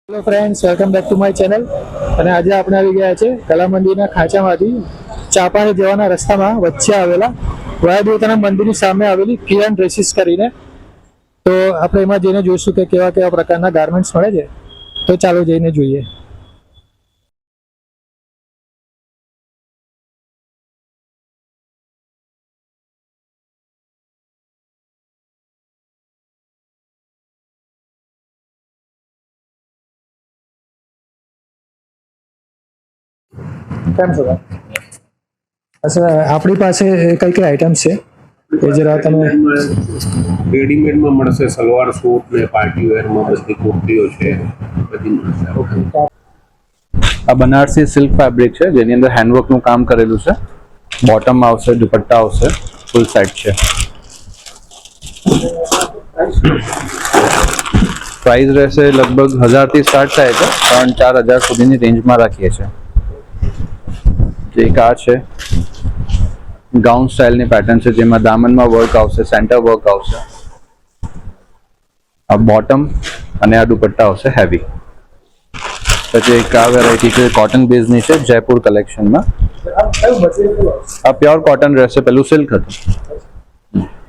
Hello friends, welcome back to my channel. અને આજે આપણે આવી ગયા છે કલા મંદિરના ખાંચામાંથી ચાપાને જવાના રસ્તામાં વચ્ચે આવેલા વાયાદેવતાના મંદિરની સામે આવેલી કિરણ ડ્રેસીસ કરીને. તો આપણે એમાં જઈને જોઈશું કે કેવા કેવા પ્રકારના ગાર્મેન્ટ્સ મળે છે. તો ચાલો જઈને જોઈએ. કેમ છો? અચ્છા, આપણી પાસે કઈ કઈ આઈટમ્સ છે એ જરા તમે રેડીમેડમાં મળશે, સલવાર સૂટ ને પાર્ટી વેરમાં બધી કુર્તીઓ છે, બધી મળશે. આ બનારસી સિલ્ક ફેબ્રિક છે જેની અંદર હેન્ડવર્કનું કામ કરેલું છે. બોટમ આવશે, દુપટ્ટા આવશે, ફૂલ સેટ છે. પ્રાઇસ રહેશે લગભગ 1000 થી સ્ટાર્ટ થાય છે, 3-4000 સુધીની રેન્જમાં રાખીએ છીએ. એક આ છે ગાઉન સ્ટાઇલની પેટર્ન છે જેમાં દામનમાં વર્ક આવશે, સેન્ટર વર્ક આવશે. આ બોટમ અને આ દુપટ્ટા આવશે હેવી. પછી એક આ વેરાયટી છે કોટન બેઝની છે, જયપુર કલેક્શનમાં. આ પ્યોર કોટન રહેશે, પેલું સિલ્ક હતું.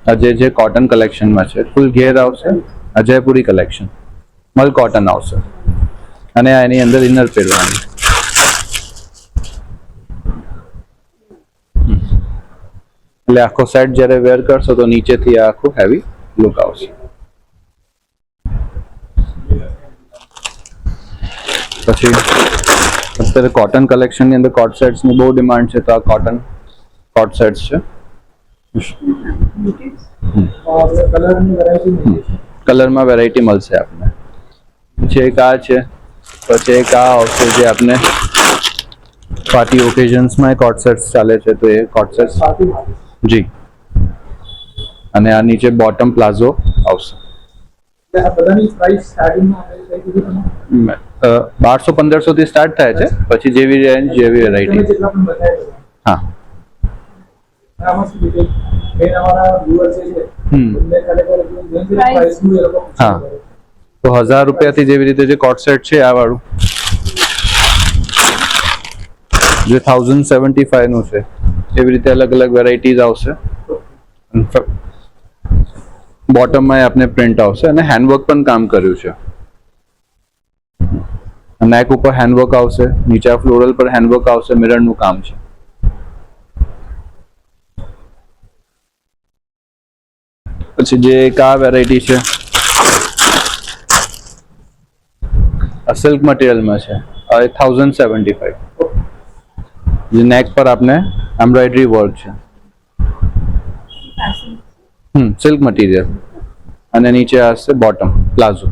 આ જે કોટન કલેક્શનમાં છે, ફૂલ ઘેર આવશે. આ જયપુરી કલેક્શન મલ કોટન આવશે અને આ એની અંદર ઇનર પહેરવાની. એટલે આખો સેટ જ્યારે વેર કરશો તો નીચેથી આ આખું હેવી લુક આવશે. પછી અત્યારે કોટન કલેક્શનની અંદર કોટ સેટ્સની બહુ ડિમાન્ડ છે, તો આ કોટન કોટ સેટ્સ છે. કલરમાં વેરાયટી મળશે આપને. પછી એક આ છે, પછી એક આ આવશે જે આપને પાર્ટી ઓકેઝન્સમાં કોટ સેટ્સ ચાલે છે, તો એ કોટ સેટ્સ જી. અને આ નીચે બોટમ પ્લાઝો આવશે. 1200-1500 થી સ્ટાર્ટ થાય છે, પછી જેવી રેન્જ જેવી વેરાયટી. હા. હા, તો 1000 રૂપિયાથી જેવી રીતે જે કોટ સેટ છે આ વાળું, જે 1075 નું છે, એવી રીતે અલગ અલગ વેરાયટીઝ આવશે. બોટમમાં આપને પ્રિન્ટ આવશે અને હેન્ડવર્ક પણ કામ કર્યું છે. નેક ઉપર હેન્ડવર્ક આવશે, નીચે ફ્લોરલ પર હેન્ડવર્ક આવશે, મિરરનું કામ છે. પછી જે એક આ વેરાયટી છે, આ સિલ્ક મટીરિયલમાં છે, આ 1075. જે નેક પર આપને એમ્બ્રોઇડરી વર્ક છે. સિલ્ક મટીરિયલ અને નીચે આવશે બોટમ પ્લાઝો.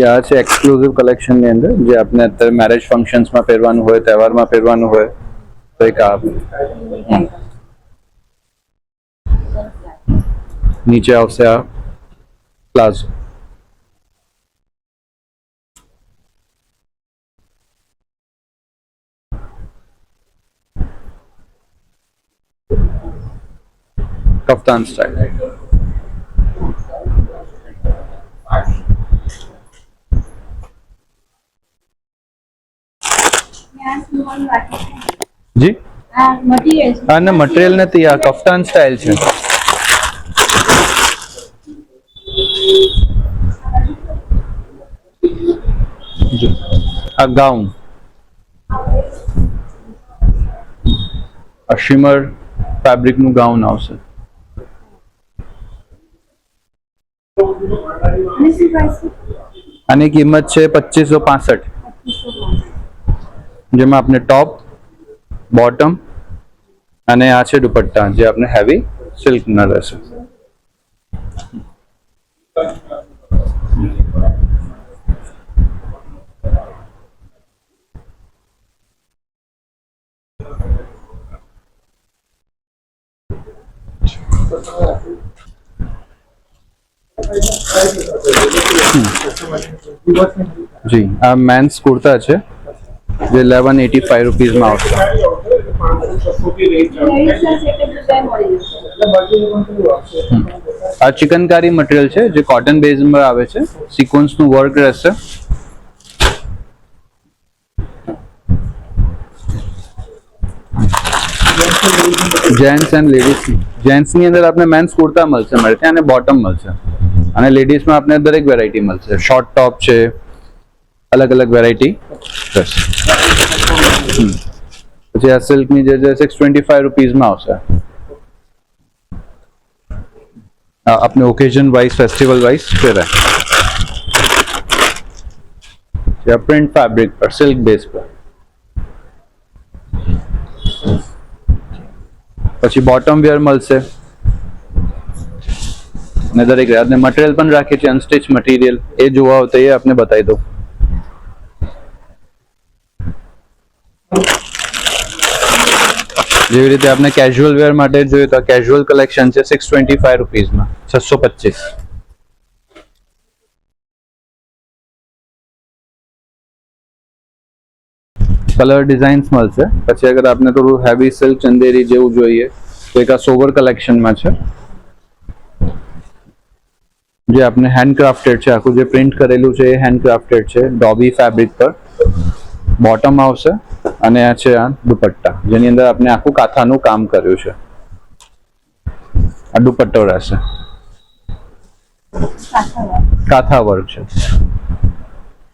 આ છે એક્સક્લુઝિવ કલેક્શનની અંદર, જે આપણે અત્યારે મેરેજ ફંક્શન્સમાં પહેરવાનું હોય, તહેવારમાં પહેરવાનું હોય, તો એક આ નીચે આવશે આ પ્લાઝો. કફતાન સ્ટાઇલ. જી, અને મટીરિયલ નથી, આ કફતાન સ્ટાઇલ છે. આ ગાઉન, આ શિમર ફેબ્રિક નું ગાઉન આવશે. આની કિંમત છે 2565, જેમાં આપણે ટોપ, બોટમ અને આ છે દુપટ્ટા, જે આપણે હેવી સિલ્ક ના રહેશે. જી આ મેન્સ કુર્તા છે જે 1185 રૂપીઝમાં આવશે. આ ચિકનકારી મટીરિયલ છે જે કોટન બેઝમાં આવે છે, સિક્વન્સનું વર્ક રહેશે. Gents and ladies. જેન્ટ્સની અંદર આપણે મેન્સ કુર્તા મળશે મળે ત્યાં અને બોટમ મળશે, અને લેડીઝમાં આપણે દરેક વેરાયટી મળશે. શોર્ટ ટોપ છે, અલગ અલગ વેરાયટી રહેશે. પછી આ સિલ્કની જે 625 રૂપીઝમાં આવશે. अपने ओकेजन वाइज फेस्टिवल वाइज फिर है या प्रिंट फैब्रिक पर सिल्क बेस पर. પછી બોટમ વેર મળશે અને દરેક આપણે મટીરિયલ પણ રાખીએ છીએ અનસ્ટિચ મટીરિયલ. એ જોવા હોય તો એ આપને બતાવી દઉં. જેવી રીતે આપણે કેઝ્યુઅલ વેર માટે જોઈએ તો કેઝ્યુઅલ કલેક્શન છે 625 રૂપીઝમાં, 625. કલર ડિઝાઇન્સ મળશે. પછી અગર આપને થોડું હેવી સિલ્ક ચંદેરી જેવું જોઈએ તો એક આ સોવર કલેક્શનમાં છે જે આપણે હેન્ડક્રાફ્ટેડ છે. આખું જે પ્રિન્ટ કરેલું છે એ હેન્ડક્રાફ્ટેડ છે, ડોબી ફેબ્રિક પર. બોટમ આવશે અને આ છે આ દુપટ્ટા જેની અંદર આપણે આખું કાથાનું કામ કર્યું છે. આ દુપટ્ટો રહેશે, કાથા વર્ક છે.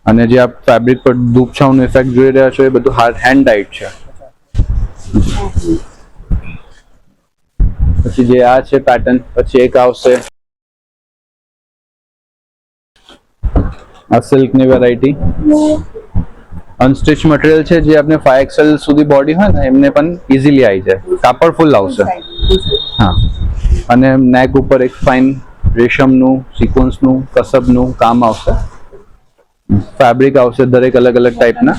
અને જે આ ફેબ્રિક પર દૂપછાવનું ઇફેક્ટ જોઈ રહ્યા છો એ બધું હેન્ડ ડાઇડ છે. પછી જે આ છે પેટર્ન, પછી એક આવશે આ સિલ્કની વેરાયટી. અનસ્ટિચ મટીરિયલ છે જે આપણે 5XL સુધી બોડી હોય ને એમને પણ ઇઝીલી આવી જાય. કાપડ ફૂલ આવશે. હા, અને નેક ઉપર એક ફાઇન રેશમનું, સિક્વન્સનું, કસબનું કામ આવશે. ફેબ્રિક આવશે દરેક અલગ અલગ ટાઈપના.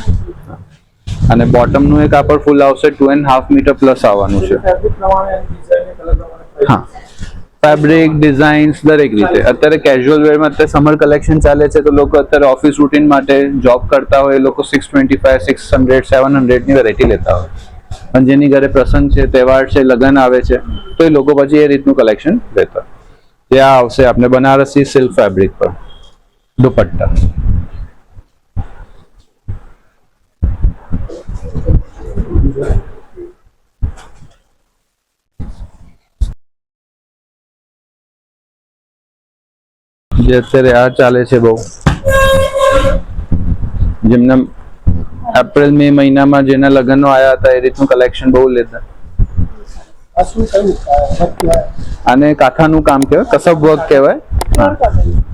અને બોટમનું એક કાપડ ફૂલ આવશે, 2.5 મીટર પ્લસ આવવાનું છે. હા, ફેબ્રિક ડિઝાઇન્સ દરેક રીતે. અત્યારે કેઝ્યુઅલ વેરમાં અત્યારે સમર કલેક્શન ચાલે છે તો લોકો અત્યારે ઓફિસ રૂટીન માટે જોબ કરતા હોય એ લોકો 625, 600, 700 ની વેરાયટી લેતા હોય. પણ જેની ઘરે પ્રસંગ છે, તહેવાર છે, લગ્ન આવે છે તો એ લોકો પછી એ રીતનું કલેક્શન લેતા. ત્યાં આવશે આપણે બનારસી સિલ્ક ફેબ્રિક પર દુપટ્ટા. જે અત્યારે આ ચાલે છે બહુ, જેમને એપ્રિલ મે મહિનામાં જેના લગ્નો આવ્યા હતા એ રીતનું કલેક્શન બહુ લેતા. આને કાથાનું કામ કહેવાય, કસબ વર્ક કહેવાય.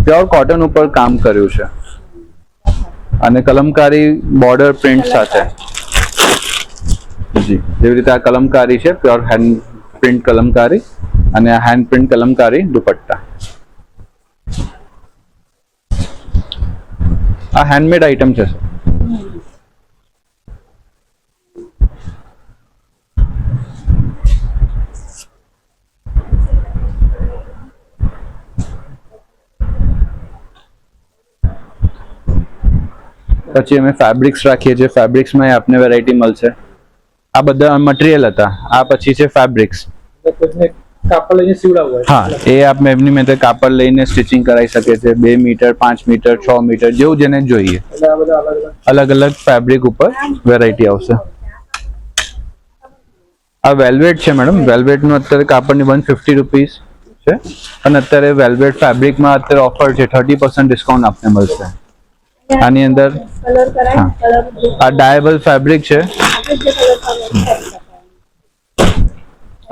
પ્યોર કોટન ઉપર કામ કર્યું છે અને કલમકારી બોર્ડર પ્રિન્ટ સાથે. જી, જેવી રીતે આ કલમકારી છે, પ્યોર હેન્ડ પ્રિન્ટ કલમકારી, અને આ હેન્ડ પ્રિન્ટ કલમકારી દુપટ્ટા. આ હેન્ડમેડ આઇટમ છે. પછી અમે ફેબ્રિક્સ રાખીએ છીએ. ફેબ્રિક્સમાં આપને વેરાયટી મળશે. આ બધા મટીરિયલ હતા, આ પછી છે ફેબ્રિક્સ. કાપડ લઈને સીવડાવવું હોય. હા, એ આપણે એમની મેં કાપડ લઈને સ્ટિચિંગ કરાવી શકે છે. 2 મીટર, 5 મીટર, 6 મીટર જેવું જેને જોઈએ. અલગ અલગ ફેબ્રિક ઉપર વેરાયટી આવશે. આ વેલ્વેટ છે મેડમ. વેલ્વેટનું અત્યારે કાપડની 150 રૂપીસ છે. અને અત્યારે વેલ્વેટ ફેબ્રિકમાં અત્યારે ઓફર છે, 30% ડિસ્કાઉન્ટ આપને મળશે. આની અંદર આ ડાયેબલ ફેબ્રિક છે.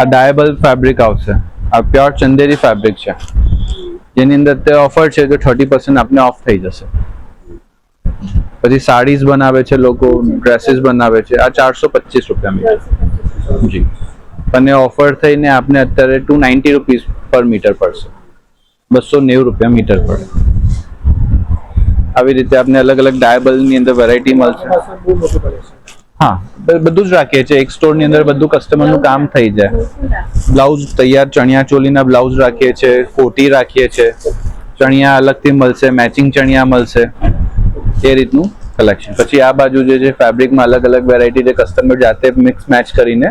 આ ડાયેબલ ફેબ્રિક આવશે. આ પ્યોર ચંદેરી ફેબ્રિક છે જેની અંદર અત્યારે ઓફર છે કે 30% આપને ઓફ થઈ જશે. પછી સાડીઝ બનાવે છે લોકો, ડ્રેસીસ બનાવે છે. આ 425 રૂપિયા મીટર. જી, અને ઓફર થઈને આપને અત્યારે 290 રૂપીસ પર મીટર પડશે. 290 રૂપિયા મીટર પડે. આવી રીતે આપને અલગ અલગ ડાયેબલની અંદર વેરાયટી મળશે. હા, બધું જ રાખીએ છીએ. એક સ્ટોરની અંદર બધું કસ્ટમરનું કામ થઈ જાય. બ્લાઉઝ તૈયાર ચણિયા ચોલીના બ્લાઉઝ રાખીએ છીએ, કોટી રાખીએ છીએ. ચણિયા અલગથી મળશે, મેચિંગ ચણિયા મળશે. એ રીતનું કલેક્શન. પછી આ બાજુ જે છે ફેબ્રિકમાં અલગ અલગ વેરાયટી જે કસ્ટમર જાતે મિક્સ મેચ કરીને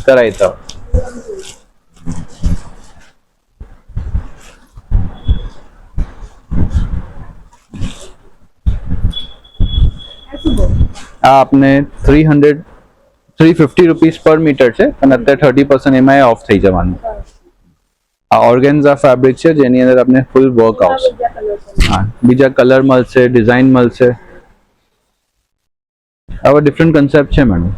કરાવતા હોય. આ આપને 350 રૂપીસ પર મીટર છે અને અત્યારે 30% એમાં ઓફ થઈ જવાનું. આ ઓર્ગેન્ઝા ફેબ્રિક છે જેની અંદર આપણે ફૂલ વર્ક આવશે. હા, બીજા કલર મળશે, ડિઝાઇન મળશે. આવા ડિફરન્ટ કન્સેપ્ટ છે મેડમ.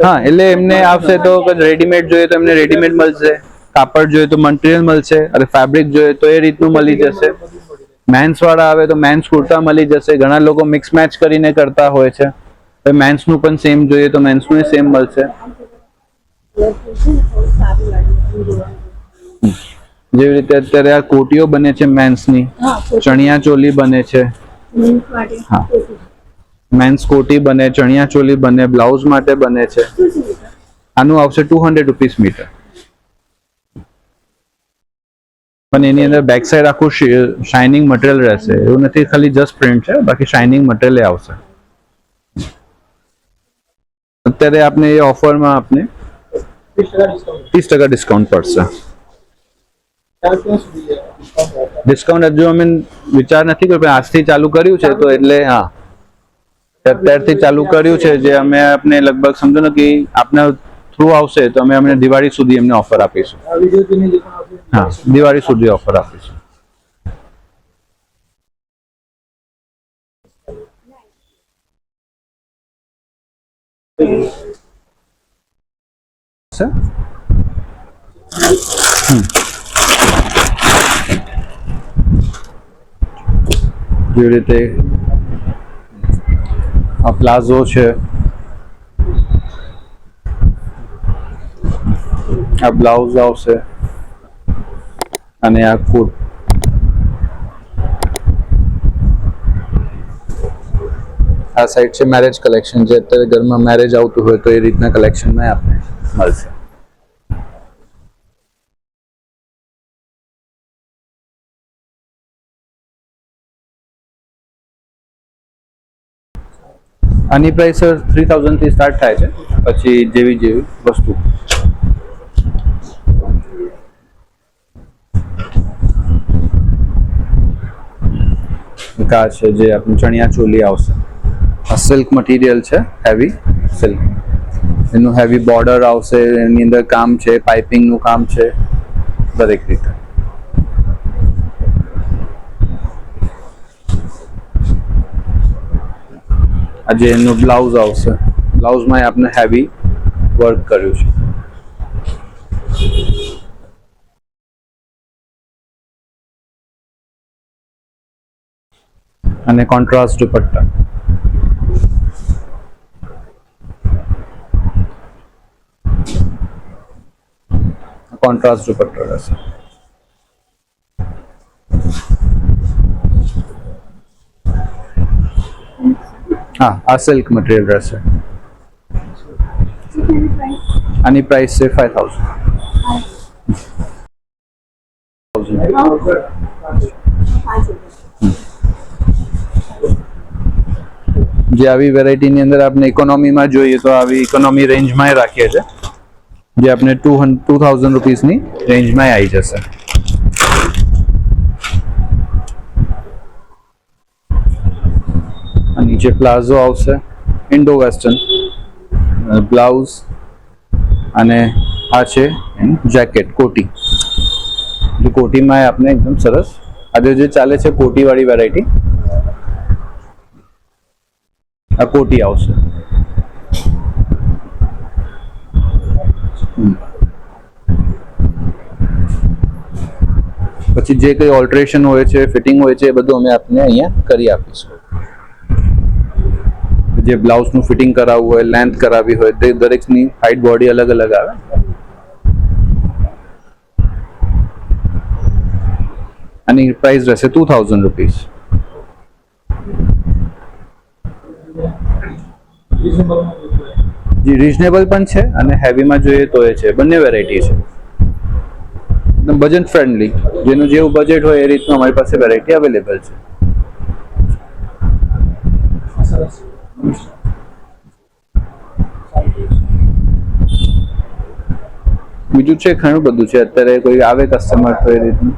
હા, એટલે એમને આવશે તો રેડીમેડ જોઈએ તો એમને રેડીમેડ મળશે, કાપડ જોઈએ તો મટીરિયલ મળશે, અને ફેબ્રિક જોઈએ તો એ રીતનું મળી જશે. મેન્સ વાળા આવે તો મેન્સ કુર્તા મળી જશે. ઘણા લોકો મિક્સ મેચ કરીને કરતા હોય છે. મેન્સ નું પણ સેમ જોઈએ તો મેન્સ નું સેમ મળશે. જેવી રીતે અત્યારે આ કોટીઓ બને છે મેન્સ ની, ચણિયા ચોલી બને છે. હા, મેન્સ કોટી બને, ચણિયા ચોલી બને, બ્લાઉઝ માટે બને છે. આનું આવશે 200 રૂપીસ મીટર. પણ એની અંદર બેક સાઈડ આખું શાઇનિંગ મટીરિયલ રહેશે. એવું નથી ખાલી જસ્ટ પ્રિન્ટ છે, બાકી શાઇનિંગ મટીરિયલ આવશે. અત્યારે આપને એ ઓફરમાં આપને 30% ડિસ્કાઉન્ટ પડશે. ડિસ્કાઉન્ટ હજુ અમે વિચાર નથી કર્યો, પણ આજથી ચાલુ કર્યું છે તો એટલે હા અત્યારથી ચાલુ કર્યું છે. જે અમે આપને લગભગ સમજો ને કે આપના થ્રુ આવશે તો અમે અમને દિવાળી સુધી એમને ઓફર આપીશું. હા, દિવાળી સુધી ઓફર આપીશું. જેવી રીતે આ પ્લાઝો છે, આ બ્લાઉઝ આવશે, અને આ કોટ. આ સાઈડ છે મેરેજ કલેક્શન, જે અત્યારે ઘરમાં મેરેજ આવતું હોય તો એ રીતના કલેક્શનમાં આપને મળશે. આની પ્રાઇસ 3000 થી સ્ટાર્ટ થાય છે, પછી જેવી જેવી વસ્તુ. કા છે જે આપણું ચણિયા ચોલી આવશે. આ સિલ્ક મટીરિયલ છે, હેવી સિલ્ક. એનું હેવી બોર્ડર આવશે, એની અંદર કામ છે, પાઇપિંગ નું કામ છે, દરેક રીતે. આજે એનું બ્લાઉઝ આવશે. બ્લાઉઝમાં આપણે હેવી વર્ક કર્યું છે. અને કોન્ટ્રાસ્ટ દુપટ્ટા. કોન્ટ્રાસ્ટ દુપટ્ટો રહેશે. હા, આ સિલ્ક મટીરિયલ રહેશે. આની પ્રાઇસ છે 5000. જે આવી વેરાયટીની અંદર આપણે ઇકોનોમીમાં જોઈએ તો આવી ઇકોનોમી રેન્જમાં રાખીએ છીએ, જે આપણે 2000 રૂપીસની રેન્જમાં આવી જશે. નીચે પ્લાઝો આવશે, ઇન્ડો વેસ્ટર્ન બ્લાઉઝ, અને આ છે જેકેટ કોટી. જે કોટીમાં આપણે એકદમ સરસ આજે જે ચાલે છે કોટી વાળી વેરાયટી, આ કોટી આવશે. પછી જે કઈ ઓલ્ટરેશન હોય છે, ફિટિંગ હોય છે, એ બધું અમે આપને અહીંયા કરી આપીશું. જે બ્લાઉઝ નું ફિટિંગ કરાવવું હોય, લેન્થ કરાવી હોય, તે દરેકની હાઈટ બોડી અલગ અલગ આવે. આની પ્રાઇસ રહેશે 2000 રૂપીસ. જી, રીઝનેબલ પણ છે અને હેવીમાં જોઈએ તો એ છે. બંને વેરાયટી છે. એકદમ બજેટ ફ્રેન્ડલી, જેનું જેવું બજેટ હોય એ રીતનું અમારી પાસે વેરાયટી અવેલેબલ છે. બીજું છે ઘણું બધું છે, અત્યારે કોઈ આવે કસ્ટમર તો એ રીતનું.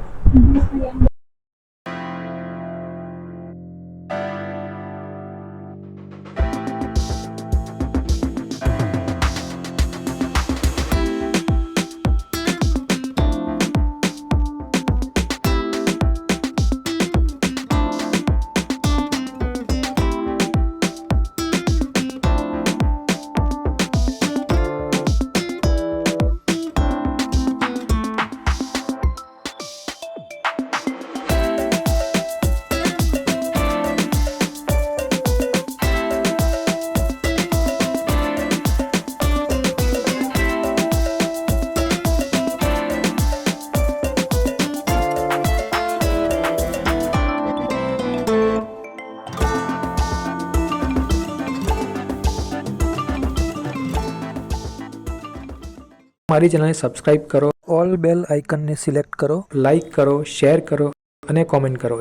મારી ચેનલને સબસ્ક્રાઇબ કરો, ઓલ બેલ આઇકનને સિલેક્ટ કરો, લાઇક કરો, શેર કરો અને કોમેન્ટ કરો.